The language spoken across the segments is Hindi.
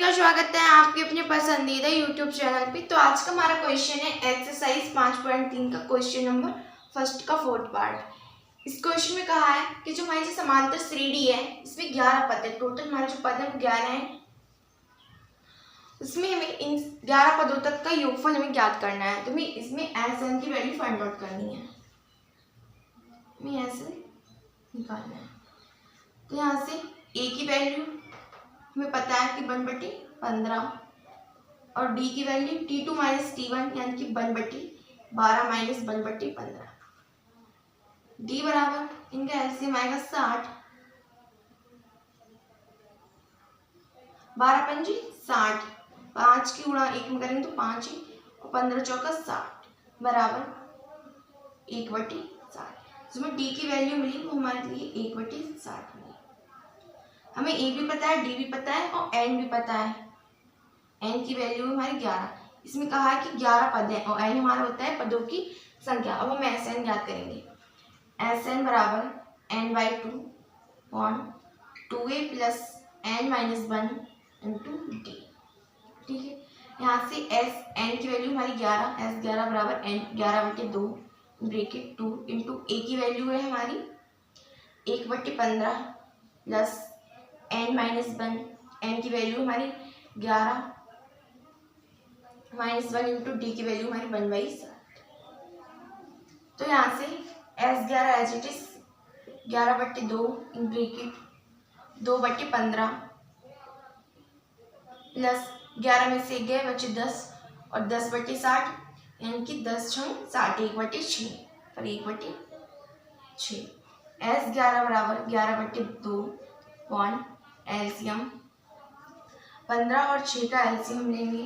का स्वागत है आपके अपने पसंदीदा YouTube चैनल पे। तो आज का हमारा क्वेश्चन है एक्सरसाइज 5.3 का क्वेश्चन नंबर फर्स्ट का फोर्थ पार्ट। इस क्वेश्चन में कहा है कि जो हमारी समांतर श्रेणी है इसमें 11 पद है। टोटल हमारे जो पद है वो 11 है। उसमें हमें इन 11 पदों तक का योगफल हमें ज्ञात करना है। तो हमें इसमें SN की वैल्यू फाइंड आउट करनी है। हमें ऐसे निकालना है। तो यहाँ से A की वैल्यू हमें पता है कि 1/15 और D की वैल्यू T2 माइनस T1 यानी कि 1/12 माइनस 1/15। D बराबर इनका एलसीएम आएगा 60, 12 पंजी 60, 5 की गुणा 1 में करेंगे तो 5 ही और 15 चौका 60 बराबर 1/60। जिसमें D की वैल्यू मिली वो हमारे लिए 1/60 मिली। हमें A भी पता है, D भी पता है और N भी पता है। N की वैल्यू हमारी 11। इसमें कहा है कि 11 पद है और N हमारा होता है पदों की संख्या। अब हम SN ज्ञात करेंगे। SN बराबर N/2 upon 2A plus N-1 into D। ठीक है, यहाँ से N की वैल्यू हमारी 11, S11 बराबर N 11/2 ब्रैकेट 2 इंटू A की वैल्यू है हमारी 1/15 प्लस N-1, N की वैल्यू हमारी 11 -1 इंटू D की वैल्यू हमारी 1/7। तो यहाँ से S11 as it is 11/2 in bracket 2/15 plus 11 में से 1 गए बचे 10 और 10/60 यानी कि 10 × 60 1/6 और 1/6। S11 बराबर 11/2 अपॉन एलसीएम 15 और 6 का एलसीएम लेंगे।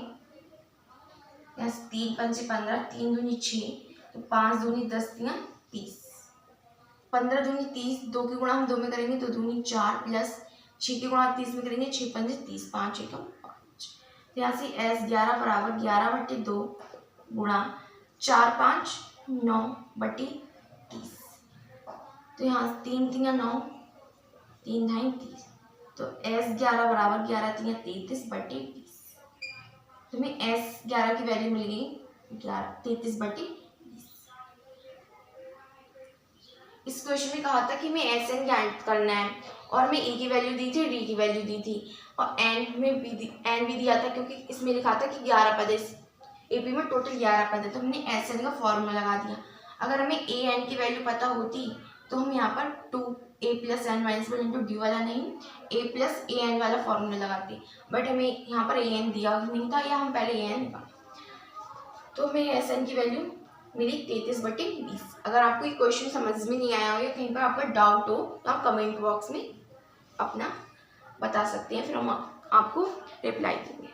यहाँ 3 पंचे 15, 3 दूनी 6 तो 5 दूनी 10 3 30, 15 दूनी 30, 2 की गुणा हम 2 में करेंगे 2 दूनी 4 प्लस 6 की गुणा 30 में करेंगे 6 पंजे 30, 5 एकम 5। तो यहाँ से S11 बराबर 11/2 गुणा 4 5 9/30। तो यहाँ 3 3 9, 3 9 30। तो S11 बराबर 11 3 33/20। तो हमें S11 की वैल्यू मिल गई 33/20। इस क्वेश्चन में कहा था कि हमें SN ज्ञात करना है और हमें E की वैल्यू दी थी, D की वैल्यू दी थी और N भी दिया था क्योंकि इसमें लिखा था कि 11 पद है। AP में टोटल 11 पद है। तो हमने SN का फॉर्मूला लगा दिया। अगर हमें AN की वैल्यू पता होती तो हम यहाँ पर 2A plus N-1 into D वाला नहीं A प्लस AN वाला फॉर्मूला लगाते, बट हमें यहाँ पर AN दिया नहीं था या हम पहले AN निकाले। तो हमें SN की वैल्यू मिली 33/20। अगर आपको ये क्वेश्चन समझ में नहीं आया हो या कहीं पर आपका डाउट हो तो आप कमेंट बॉक्स में अपना बता सकते हैं, फिर हम आपको रिप्लाई देंगे।